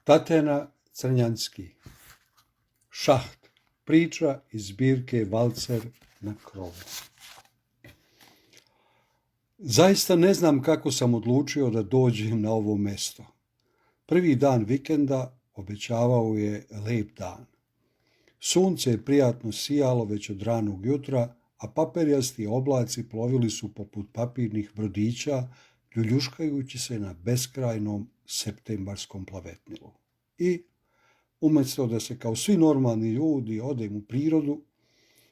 Tatjana Crnjanski. Šaht. Priča iz zbirke Valcer na krovu. Zaista ne znam kako sam odlučio da dođem na ovo mjesto. Prvi dan vikenda obećavao je lep dan. Sunce je prijatno sijalo već od ranog jutra, a paperjasti oblaci plovili su poput papirnih brodića, ljuljuškajući se na beskrajnom septembarskom plavetnilu. I, umjesto da se kao svi normalni ljudi odem u prirodu,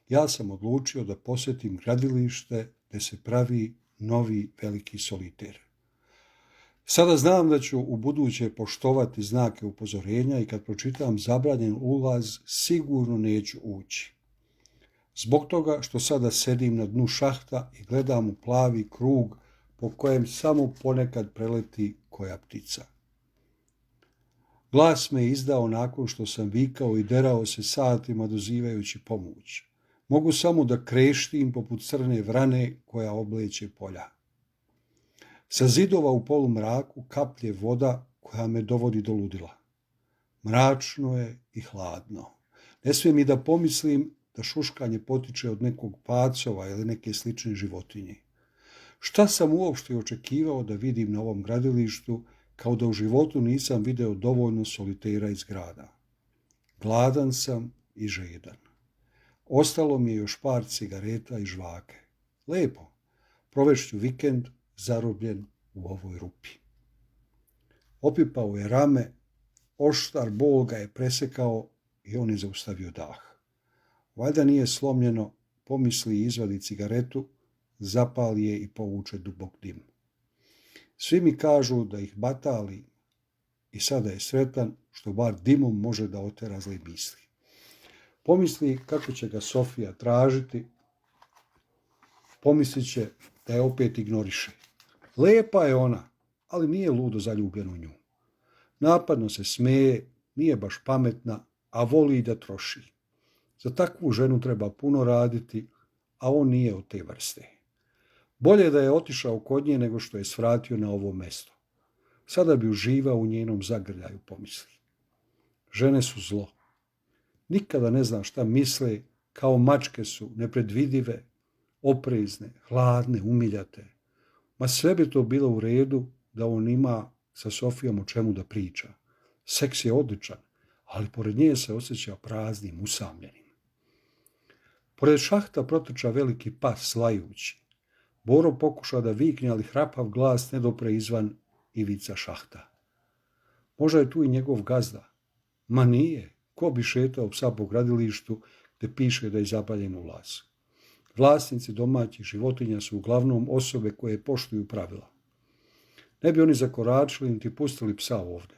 ja sam odlučio da posjetim gradilište gdje se pravi novi veliki soliter. Sada znam da ću u buduće poštovati znake upozorenja i kad pročitam zabranjen ulaz, sigurno neću ući. Zbog toga što sada sedim na dnu šahta i gledam u plavi krug po kojem samo ponekad preleti koja ptica. Glas me je izdao nakon što sam vikao i derao se satima dozivajući pomoć. Mogu samo da kreštim poput crne vrane koja obleće polja. Sa zidova u polumraku kaplje voda koja me dovodi do ludila. Mračno je i hladno. Ne smijem i da pomislim da šuškanje potiče od nekog pacova ili neke slične životinje. Šta sam uopšte očekivao da vidim na ovom gradilištu, kao da u životu nisam video dovoljno solitera iz grada. Gladan sam i žedan. Ostalo mi je još par cigareta i žvake. Lepo, provešću vikend zarobljen u ovoj rupi. Opipao je rame, oštar bol ga je presekao i on je zaustavio dah. Valjda nije slomljeno, pomisli i izvadi cigaretu, zapali je i povuče dubok dim. Svi mi kažu da ih batali i sada je sretan što bar dimom može da otera zle misli. Pomisli kako će ga Sofija tražiti, pomislit će da je opet ignoriše. Lepa je ona, ali nije ludo zaljubljen u nju. Napadno se smeje, nije baš pametna, a voli da troši. Za takvu ženu treba puno raditi, a on nije od te vrste. Bolje da je otišao kod nje nego što je svratio na ovo mesto. Sada bi uživao u njenom zagrljaju, pomisli. Žene su zlo. Nikada ne znam šta misle, kao mačke su, nepredvidive, oprezne, hladne, umiljate. Ma sve bi to bilo u redu da on ima sa Sofijom o čemu da priča. Seks je odličan, ali pored nje se osjeća praznim, usamljenim. Pored šahta protrča veliki pas lajući. Boro pokuša da vikne, ali hrapav glas ne dopre izvan ivica šahta. Možda je tu i njegov gazda. Ma nije, ko bi šetao psa po gradilištu gdje piše da je zabranjen ulaz. Vlasnici domaćih životinja su uglavnom osobe koje poštuju pravila. Ne bi oni zakoračili niti pustili psa ovdje.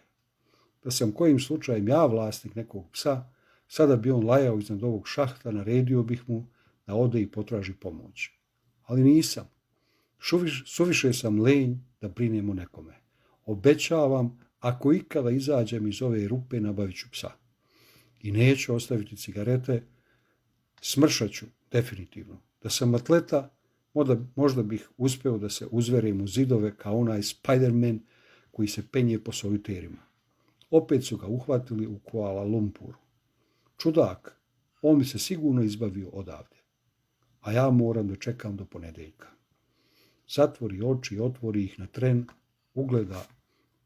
Da sam kojim slučajem ja vlasnik nekog psa, sada bi on lajao iznad ovog šahta, naredio bih mu da ode i potraži pomoć. Ali nisam. Suviše sam lenj da brinem o nekome. Obećavam, ako ikada izađem iz ove rupe, nabavit ću psa. I neću ostaviti cigarete, smršat ću, definitivno. Da sam atleta, možda bih uspeo da se uzverim u zidove kao onaj Spider-Man koji se penje po soliterima. Opet su ga uhvatili u Kuala Lumpuru. Čudak, on bi se sigurno izbavio odavde. A ja moram da čekam do ponedjeljka. Zatvori oči i otvori ih na tren, ugleda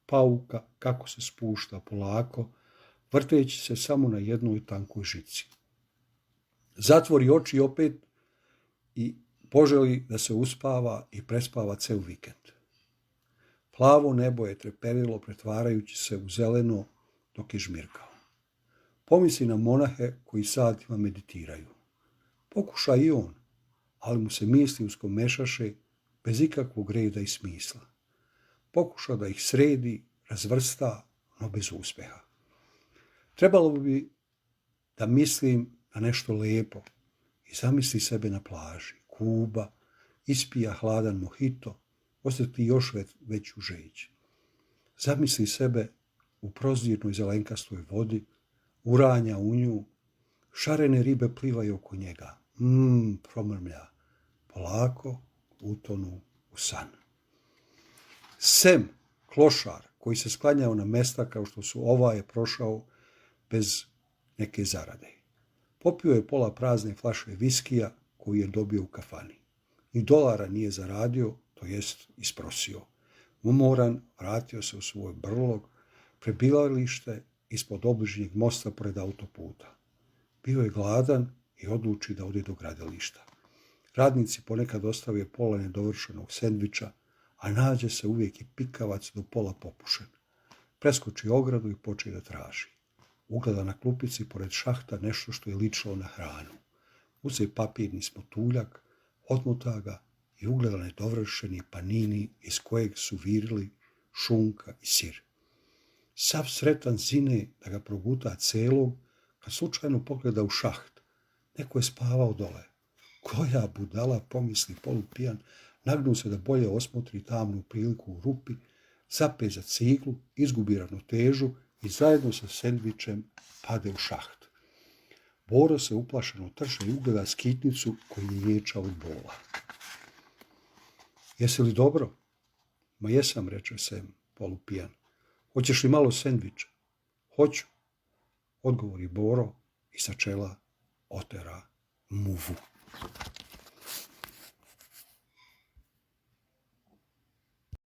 pauka kako se spušta polako, vrteći se samo na jednoj tankoj žici. Zatvori oči opet i poželi da se uspava i prespava ceo vikend. Plavo nebo je treperilo pretvarajući se u zeleno dok je žmirkao. Pomisli na monahe koji satima meditiraju. Pokuša i on, ali mu se misli uskomešaše bez ikakvog reda i smisla. Pokuša da ih sredi, razvrsta, no bez uspjeha. Trebalo bi da mislim na nešto lijepo i zamisli sebe na plaži, Kuba, ispija hladan mojito, osjeti još veću žeđ. Zamisli sebe u prozirnoj zelenkastoj vodi, uranja u nju, šarene ribe plivaju oko njega. Promrmlja. Polako utonu u san. Sem, klošar, koji se sklanjao na mesta kao što su ovaj je prošao bez neke zarade. Popio je pola prazne flaše viskija koju je dobio u kafani. Ni dolara nije zaradio, to jest isprosio. Umoran, vratio se u svoj brlog, prebivalište ispod obližnjeg mosta pored autoputa. Bio je gladan i odluči da ode do gradilišta. Radnici ponekad ostave pola nedovršenog sendviča, a nađe se uvijek i pikavac do pola popušen. Preskoči ogradu i počne da traži. Ugleda na klupici pored šahta nešto što je ličilo na hranu. Uze papirni smotuljak, odmota ga i ugleda nedovršeni panini iz kojeg su virili šunka i sir. Sav sretan zine da ga proguta celog, kad slučajno pogleda u šaht. Neko je spavao dole. Koja budala, pomisli polupijan, nagnu se da bolje osmotri tamnu priliku u rupi, zape za ciglu, izgubi ravnotežu i zajedno sa sendvičem pade u šaht. Boro se uplašeno trše i ugleda skitnicu koji je ječao od bola. Jesi li dobro? Ma jesam, reče Sem, polupijan. Hoćeš li malo sendviča? Hoću, odgovori Boro i sa čela otera muvu.